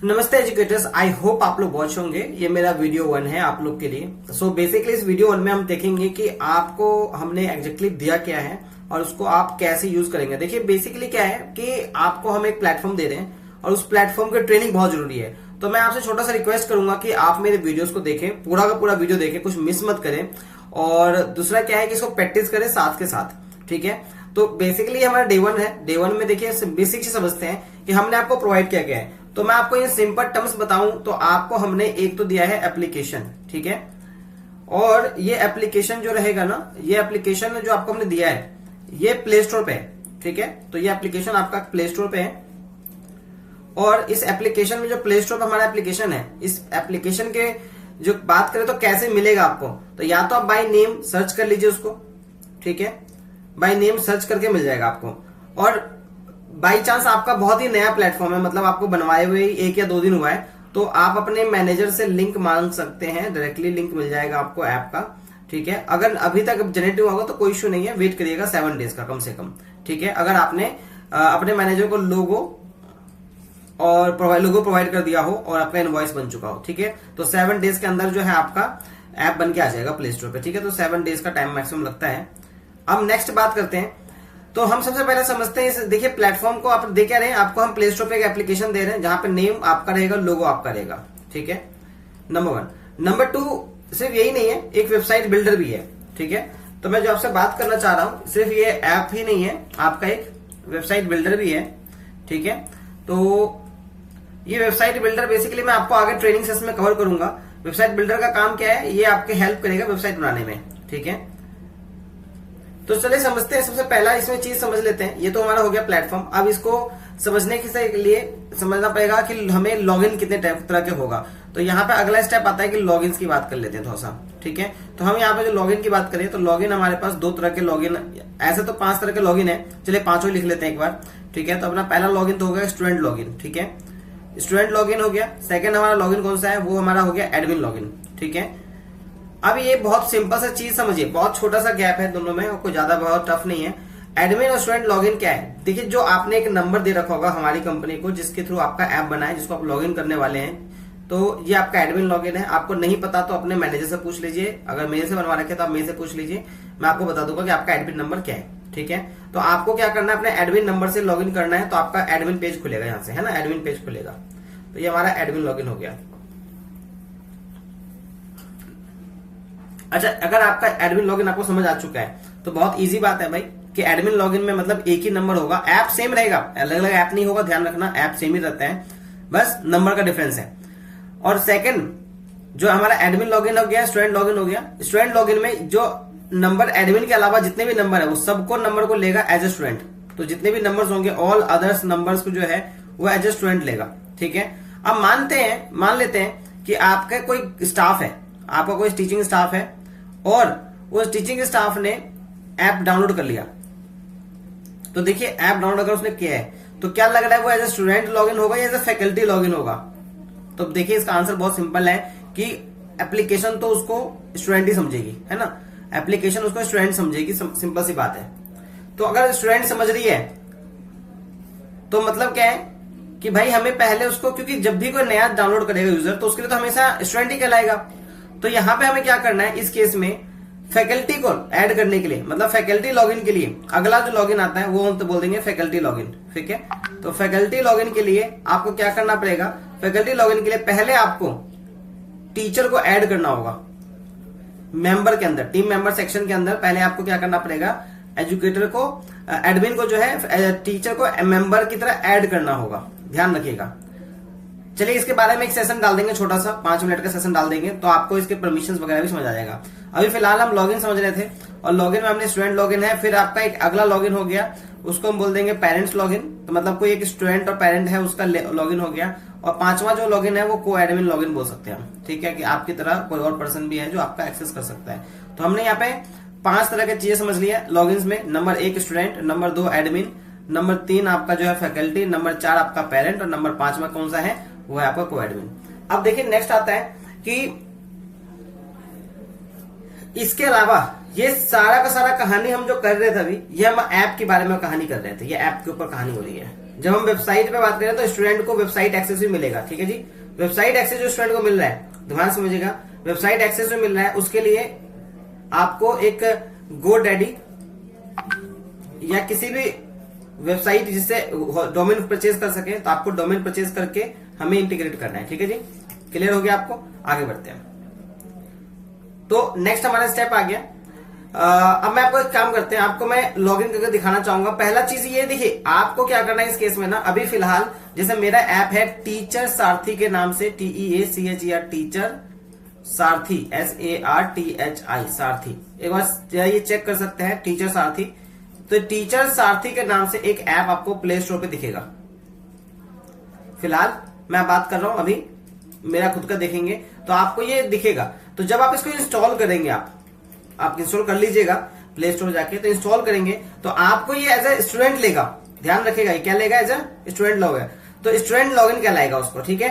नमस्ते educators, I hope आप लोग वॉच होंगे। ये मेरा वीडियो 1 है आप लोग के लिए। सो बेसिकली इस वीडियो 1 में हम देखेंगे कि आपको हमने एग्जैक्टली दिया क्या है और उसको आप कैसे यूज करेंगे। देखिए बेसिकली क्या है कि आपको हम एक प्लेटफॉर्म दे रहे हैं और उस प्लेटफॉर्म की ट्रेनिंग बहुत जरूरी है। तो मैं आपसे छोटा सा रिक्वेस्ट करूंगा कि आप मेरे वीडियोस को देखें, पूरा का पूरा वीडियो देखें, कुछ मिस मत करें। और दूसरा क्या है कि इसको प्रैक्टिस करें साथ के साथ, ठीक है। तो बेसिकली हमारा डे 1 है। डे 1 में देखिए बेसिक से समझते हैं कि हमने आपको प्रोवाइड क्या क्या है। तो मैं आपको ये सिंपल टर्म्स बताऊं तो आपको हमने एक तो दिया है एप्लीकेशन, ठीक है। और ये एप्लीकेशन जो रहेगा ना, ये एप्लीकेशन जो आपको हमने दिया है ये प्ले स्टोर पे है, ठीक है। तो ये एप्लीकेशन आपका प्ले स्टोर पे है और इस एप्लीकेशन में जो प्ले स्टोर पे हमारा एप्लीकेशन है, इस एप्लीकेशन के जो बात करें तो कैसे मिलेगा आपको, तो या तो आप बाय नेम सर्च कर लीजिए उसको, ठीक है। बाय नेम सर्च करके मिल जाएगा आपको। और बाई चांस आपका बहुत ही नया प्लेटफॉर्म है, मतलब आपको बनवाए हुए 1 या 2 दिन हुआ है, तो आप अपने मैनेजर से लिंक मांग सकते हैं। डायरेक्टली लिंक मिल जाएगा आपको ऐप का, ठीक है। अगर अभी तक जनरेट हुआ होगा तो कोई इश्यू नहीं है, वेट करिएगा 7 डेज का कम से कम, ठीक है। अगर आपने अपने मैनेजर को लोगो प्रोवाइड कर दिया हो और आपका इनवॉइस बन चुका हो, ठीक है, तो 7 डेज के अंदर जो है आपका ऐप बन के आ जाएगा प्ले स्टोर पे, ठीक है। तो 7 डेज का टाइम मैक्सिमम लगता है। अब नेक्स्ट बात करते हैं। तो हम सबसे पहले समझते हैं इस, देखिए प्लेटफॉर्म को आप देख रहे हैं, आपको हम प्ले स्टोर पे एक एप्लीकेशन दे रहे हैं जहां पे नेम आपका रहेगा, लोगो आपका रहेगा, ठीक है। नंबर 1। नंबर 2 सिर्फ यही नहीं है, एक वेबसाइट बिल्डर भी है, ठीक है। तो मैं जो आपसे बात करना चाह रहा हूं, सिर्फ ये ऐप ही नहीं है, आपका एक वेबसाइट बिल्डर भी है, ठीक है। तो ये वेबसाइट बिल्डर बेसिकली मैं आपको आगे ट्रेनिंग सेशन में कवर करूंगा। वेबसाइट बिल्डर का काम क्या है, ये आपके हेल्प करेगा वेबसाइट बनाने में, ठीक है। तो चलिए समझते हैं। सबसे पहला इसमें चीज समझ लेते हैं। ये तो हमारा हो गया प्लेटफॉर्म। अब इसको समझने के लिए समझना पड़ेगा कि हमें लॉगिन कितने तरह के होगा। तो यहाँ पे अगला स्टेप आता है कि लॉगिन की बात कर लेते हैं थोड़ा सा, ठीक है। तो हम यहाँ पे जो लॉगिन की बात करें तो लॉगिन हमारे पास 2 तरह के लॉगिन, ऐसे तो 5 तरह के लॉगिन है, चलिए 5 लिख लेते हैं एक बार, ठीक है। तो अपना पहला लॉगिन तो हो गया स्टूडेंट लॉगिन, ठीक है। स्टूडेंट लॉगिन हो गया। सेकंड हमारा लॉगिन कौन सा है, वो हमारा हो गया एडमिन लॉगिन, ठीक है। अब ये बहुत सिंपल सा चीज समझिए, बहुत छोटा सा गैप है दोनों में, कोई ज्यादा बहुत टफ नहीं है। एडमिन और स्टूडेंट लॉगिन क्या है, देखिए जो आपने एक नंबर दे रखा होगा हमारी कंपनी को जिसके थ्रू आपका ऐप बना है, जिसको आप लॉगिन करने वाले हैं, तो ये आपका एडमिन लॉगिन है। आपको नहीं पता तो अपने मैनेजर से पूछ लीजिए, अगर मेरे से बनवा रखे तो आप मेरे से पूछ लीजिए, मैं आपको बता दूंगा कि आपका एडमिन नंबर क्या है, ठीक है। तो आपको क्या करना है, अपने एडमिन नंबर से लॉगिन करना है, तो आपका एडमिन पेज खुलेगा यहाँ से, है ना, एडमिन पेज खुलेगा। तो ये हमारा एडमिन लॉगिन हो गया। अच्छा, अगर आपका एडमिन लॉगिन आपको समझ आ चुका है तो बहुत इजी बात है भाई कि एडमिन लॉगिन में मतलब एक ही नंबर होगा, ऐप सेम रहेगा, अलग अलग ऐप नहीं होगा, ध्यान रखना, ऐप सेम ही रहता है, बस नंबर का डिफरेंस है। और सेकंड जो हमारा एडमिन लॉगिन हो गया, स्टूडेंट लॉगिन हो गया। स्टूडेंट लॉगिन में जो नंबर एडमिन के अलावा जितने भी नंबर है वो सबको नंबर को लेगा एज ए स्टूडेंट। तो जितने भी नंबर्स होंगे ऑल अदर्स नंबर्स को जो है वो एज ए स्टूडेंट लेगा, ठीक है। अब मान लेते हैं कि आपका कोई स्टाफ है, आपका कोई टीचिंग स्टाफ है और उस टीचिंग स्टाफ ने ऐप डाउनलोड कर लिया। तो देखिए ऐप डाउनलोड अगर उसने किया है तो क्या लग रहा है, वो एज ए स्टूडेंट लॉगिन होगा या एज ए फैकल्टी लॉगिन होगा। तो देखिए इसका आंसर बहुत सिंपल है कि एप्लीकेशन तो उसको स्टूडेंट ही समझेगी, है ना, एप्लीकेशन उसको स्टूडेंट समझेगी, सिंपल सी बात है। तो अगर स्टूडेंट समझ रही है तो मतलब क्या है कि भाई हमें पहले उसको, क्योंकि जब भी कोई नया डाउनलोड करेगा यूजर तो उसके लिए तो हमेशा स्टूडेंट ही कहलाएगा। तो यहां पे हमें क्या करना है, इस केस में फैकल्टी को ऐड करने के लिए, मतलब फैकल्टी लॉगिन के लिए अगला जो लॉगिन आता है वो हम तो बोल देंगे फैकल्टी लॉगिन, ठीक है। तो फैकल्टी लॉगिन के लिए आपको क्या करना पड़ेगा, फैकल्टी लॉगिन के लिए पहले आपको टीचर को ऐड करना होगा मेंबर के अंदर, टीम मेंबर सेक्शन के अंदर। पहले आपको क्या करना पड़ेगा, एजुकेटर को, एडमिन को जो है टीचर को मेंबर की तरह ऐड करना होगा, ध्यान रखिएगा। चलिए इसके बारे में एक सेशन डाल देंगे, छोटा सा 5 मिनट का सेशन डाल देंगे, तो आपको इसके परमिशंस वगैरह भी समझ आ जाएगा। अभी फिलहाल हम लॉगिन समझ रहे थे और लॉगिन में हमने स्टूडेंट लॉगिन है, फिर आपका एक अगला लॉगिन हो गया, उसको हम बोल देंगे पेरेंट्स लॉगिन। तो मतलब कोई एक स्टूडेंट और पेरेंट है उसका लॉगिन हो गया। और 5वां जो लॉगिन है वो को एडमिन लॉगिन बोल सकते हैं हम, ठीक है, कि आपकी तरह कोई और पर्सन भी है जो आपका एक्सेस कर सकता है। तो हमने यहाँ पे 5 तरह की चीजें समझ लिया लॉगिन में। Number 1 student, number 2 admin, number 3 आपका जो है फैकल्टी, नंबर 4 आपका पेरेंट और नंबर 5वां कौन सा है, वो है आपका को एडमिन। अब देखिए नेक्स्ट आता है कि इसके अलावा ये सारा का सारा कहानी हम जो कर रहे थे अभी, ये हम ऐप के बारे में कहानी कर रहे थे, ये ऐप के ऊपर कहानी हो रही है। जब हम वेबसाइट पे बात करें तो स्टूडेंट को वेबसाइट एक्सेस भी मिलेगा, ठीक है जी। वेबसाइट एक्सेस जो स्टूडेंट को मिल रहा है, ध्यान समझिएगा, वेबसाइट एक्सेस जो मिल रहा है उसके लिए आपको एक GoDaddy या किसी भी वेबसाइट जिससे डोमेन परचेज कर सके, तो आपको डोमेन परचेज करके हमें इंटीग्रेट करना है, ठीक है जी। क्लियर हो गया आपको? आगे बढ़ते हैं। तो नेक्स्ट हमारा स्टेप आ गया। अब मैं आपको एक काम करते हैं, आपको मैं लॉगिन करके दिखाना चाहूंगा। पहला चीज ये देखिए, आपको क्या करना है इस केस में ना, अभी फिलहाल जैसे मेरा ऐप है टीचर सारथी के नाम से, TEACHER टीचर सारथी, SARTHI सारथी। एक बार ये चेक कर सकते हैं टीचर सारथी। तो टीचर सारथी के नाम से एक ऐप आपको प्ले स्टोर पे दिखेगा। फिलहाल मैं बात कर रहा हूं, अभी मेरा खुद का देखेंगे तो आपको ये दिखेगा। तो जब आप इसको इंस्टॉल करेंगे, आप इंस्टॉल कर लीजिएगा प्ले स्टोर जाके, तो इंस्टॉल करेंगे तो आपको ये एज ए स्टूडेंट लेगा, ध्यान रखिएगा, ये क्या लेगा, एज ए स्टूडेंट लॉगिन। तो स्टूडेंट लॉगिन कहलाएगा उसको, ठीक है।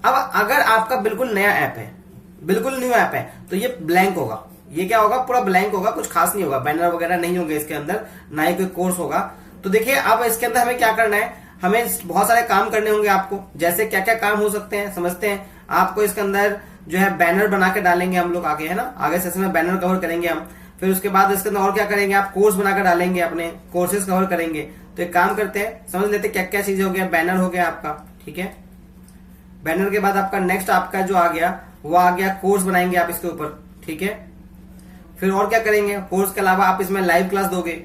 अब अगर आपका बिल्कुल नया ऐप है, बिल्कुल न्यू ऐप है, तो ये ब्लैंक होगा। ये क्या होगा, पूरा ब्लैंक होगा, कुछ खास नहीं होगा, बैनर वगैरह नहीं होंगे इसके अंदर, ना ही कोई कोर्स होगा। तो देखिए अब इसके अंदर हमें क्या करना है, हमें बहुत सारे काम करने होंगे आपको। जैसे क्या क्या काम हो सकते हैं समझते हैं। आपको इसके अंदर जो है बैनर बना के डालेंगे हम लोग आगे, है ना, आगे सेशन में बैनर कवर करेंगे हम। फिर उसके बाद इसके अंदर और क्या करेंगे, आप कोर्स बनाकर डालेंगे, अपने कोर्सेज कवर करेंगे। तो एक काम करते हैं, समझ लेते क्या क्या चीजें हो गया। बैनर हो गया आपका, ठीक है। बैनर के बाद आपका नेक्स्ट आपका जो आ गया वो आ गया कोर्स बनाएंगे आप इसके ऊपर, ठीक है। फिर और क्या करेंगे, कोर्स के अलावा आप इसमें लाइव क्लास दोगे।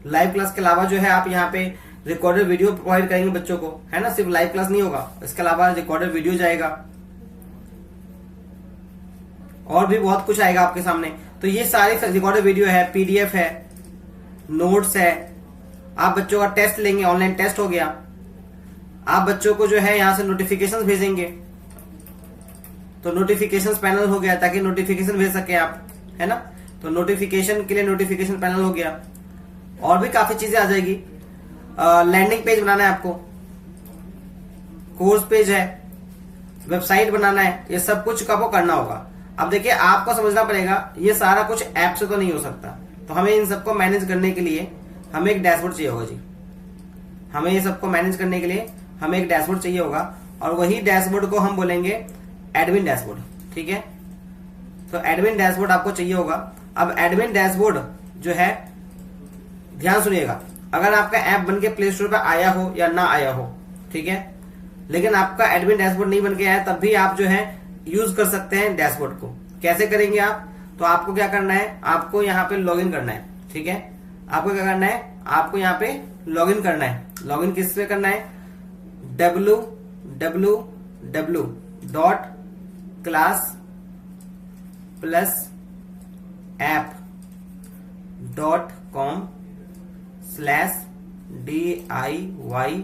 लाइव क्लास के अलावा जो है आप यहाँ पे रिकॉर्डेड वीडियो प्रोवाइड करेंगे बच्चों को, है ना। सिर्फ लाइव क्लास नहीं होगा, इसके अलावा रिकॉर्डेड वीडियो जाएगा और भी बहुत कुछ आएगा आपके सामने। तो ये सारे रिकॉर्डेड वीडियो है, PDF है, नोट्स है। आप बच्चों का टेस्ट लेंगे, ऑनलाइन टेस्ट हो गया। आप बच्चों को जो है यहां से नोटिफिकेशन भेजेंगे, तो नोटिफिकेशन पैनल हो गया, ताकि नोटिफिकेशन भेज सके आप, है ना। तो नोटिफिकेशन के लिए नोटिफिकेशन पैनल हो गया। और भी काफी चीजें आ जाएगी। लैंडिंग पेज बनाना है आपको, कोर्स पेज है, वेबसाइट बनाना है, ये सब कुछ आपको करना होगा। अब देखिए आपको समझना पड़ेगा, ये सारा कुछ ऐप से तो नहीं हो सकता। तो हमें इन सबको मैनेज करने के लिए हमें एक डैशबोर्ड चाहिए होगा जी। हमें ये सबको मैनेज करने के लिए हमें एक डैशबोर्ड चाहिए होगा, और वही डैशबोर्ड को हम बोलेंगे एडमिन डैशबोर्ड, ठीक है। तो एडमिन डैशबोर्ड आपको चाहिए होगा। अब एडमिन डैशबोर्ड जो है, ध्यान सुनिएगा, अगर आपका ऐप बन के प्ले स्टोर पर आया हो या ना आया हो, ठीक है, लेकिन आपका एडमिन डैशबोर्ड नहीं बन के आया, तब भी आप जो है यूज कर सकते हैं डैशबोर्ड को। कैसे करेंगे आप, तो आपको क्या करना है, आपको यहाँ पे लॉगिन करना है, ठीक है। आपको क्या करना है, आपको यहाँ पे लॉगिन करना है। लॉगिन किस पे करना है, www.classplusApp.com/DIY/,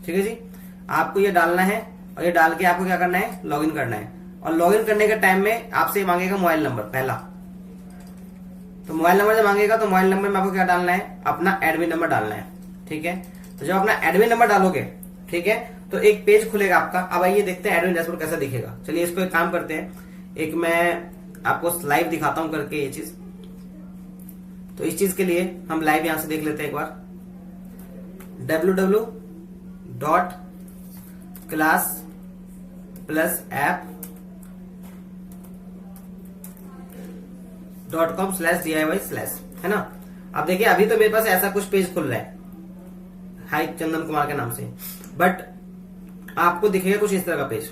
ठीक है जी। आपको ये डालना है, और ये डाल के आपको क्या करना है, लॉगिन करना है। और लॉगिन करने के टाइम में आपसे मांगेगा मोबाइल नंबर पहला। तो मोबाइल नंबर जब मांगेगा तो मोबाइल नंबर में आपको क्या डालना है, अपना एडमिन नंबर डालना है, ठीक है। तो जब अपना एडमिन नंबर डालोगे, ठीक है, तो एक पेज खुलेगा आपका। अब आइए देखते हैं एडमिन डैशबोर्ड कैसा दिखेगा। चलिए इसको एक काम करते हैं, एक मैं आपको लाइव दिखाता हूं करके ये चीज। तो इस चीज के लिए हम लाइव यहां से देख लेते हैं एक बार। www.classplusApp.com/DIY/, है ना। अब देखिए अभी तो मेरे पास ऐसा कुछ पेज खुल रहा है, हाई चंदन कुमार के नाम से, बट आपको दिखेगा कुछ इस तरह का पेज।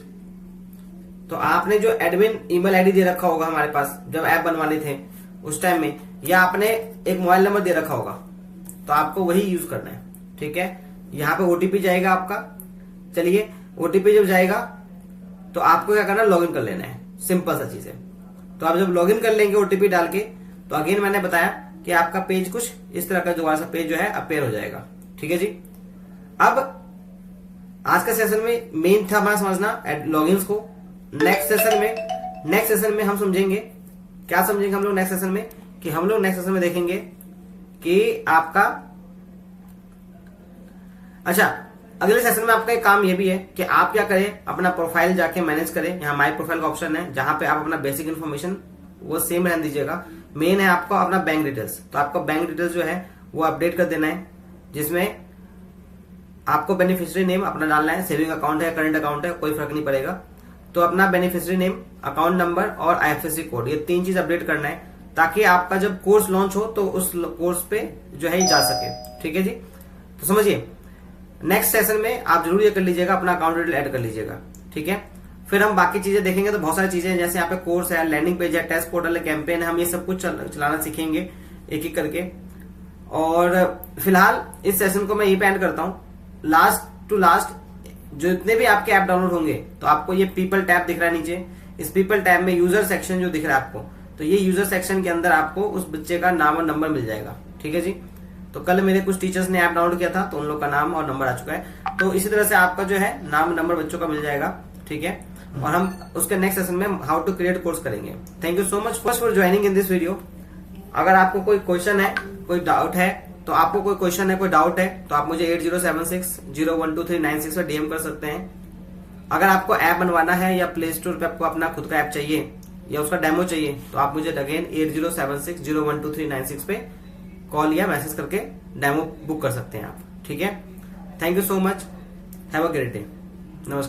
तो आपने जो एडमिन ईमेल आईडी दे रखा होगा हमारे पास जब ऐप बनवाने थे उस टाइम में, या आपने एक मोबाइल नंबर दे रखा होगा, तो आपको वही यूज करना है, ठीक है। यहाँ पे ओटीपी जाएगा आपका। चलिए ओटीपी जब जाएगा तो आपको क्या करना है, लॉगिन कर लेना है। सिंपल सा चीज है। तो आप जब लॉगिन कर लेंगे ओटीपी डाल के, तो अगेन मैंने बताया कि आपका पेज कुछ इस तरह का दोबारा सा पेज जो है अपेयर हो जाएगा, ठीक है जी। अब आज का सेशन में मेन था हमारा समझना लॉगिन्स को। नेक्स्ट सेशन में हम समझेंगे, क्या समझेंगे हम लोग नेक्स्ट सेशन में, कि हम लोग नेक्स्ट सेशन में देखेंगे कि आपका, अच्छा अगले सेशन में आपका एक काम ये भी है कि आप क्या करें, अपना प्रोफाइल जाके मैनेज करें। यहाँ माई प्रोफाइल का ऑप्शन है, जहां पे आप अपना बेसिक इन्फॉर्मेशन वो सेम रहने दीजिएगा। मेन है आपका अपना बैंक डिटेल्स, तो आपका बैंक डिटेल्स जो है वो अपडेट कर देना है, जिसमें आपको बेनिफिशियरी नेम अपना डालना है, सेविंग अकाउंट है, करंट अकाउंट है, कोई फर्क नहीं पड़ेगा। तो अपना बेनिफिशियरी नेम, अकाउंट नंबर और आईएफएससी कोड, ये 3 चीज अपडेट करना है, ताकि आपका जब कोर्स लॉन्च हो तो उस कोर्स पे जो है जा सके। ठीक है जी, तो समझिए नेक्स्ट सेशन में आप जरूर ये कर लीजिएगा, अपना अकाउंट डिटेल ऐड कर लीजिएगा। ठीक है, फिर हम बाकी चीजें देखेंगे। तो बहुत सारी चीजें हैं, जैसे यहाँ पे कोर्स है, लैंडिंग पेज है, टेस्ट पोर्टल है, कैंपेन है, हम ये सब कुछ चलाना सीखेंगे एक एक करके। और फिलहाल इस सेशन को मैं यही पे एंड करता हूँ। लास्ट टू लास्ट जितने भी आपके ऐप डाउनलोड होंगे तो आपको ये पीपल टैब दिख रहा है नीचे, इस पीपल टैब में यूजर सेक्शन जो दिख रहा है आपको, तो ये यूजर सेक्शन के अंदर आपको उस बच्चे का नाम और नंबर मिल जाएगा। ठीक है जी, तो कल मेरे कुछ टीचर्स ने ऐप डाउनलोड किया था तो उन लोग का नाम और नंबर आ चुका है। तो इसी तरह से आपका जो है नाम नंबर बच्चों का मिल जाएगा। ठीक है, और हम उसके नेक्स्ट सेशन में हाउ टू क्रिएट कोर्स करेंगे। Thank you so much for joining in this video. अगर आपको कोई क्वेश्चन है, कोई डाउट है, तो आपको कोई क्वेश्चन है, कोई डाउट है, तो आप मुझे 8076012396 पर डीएम कर सकते हैं। अगर आपको ऐप बनवाना है या प्ले स्टोर पे आपको अपना खुद का ऐप चाहिए या उसका डेमो चाहिए, तो आप मुझे अगेन 8076012396 पे कॉल या मैसेज करके डेमो बुक कर सकते हैं आप। ठीक है, thank you so much, have a great day, नमस्कार।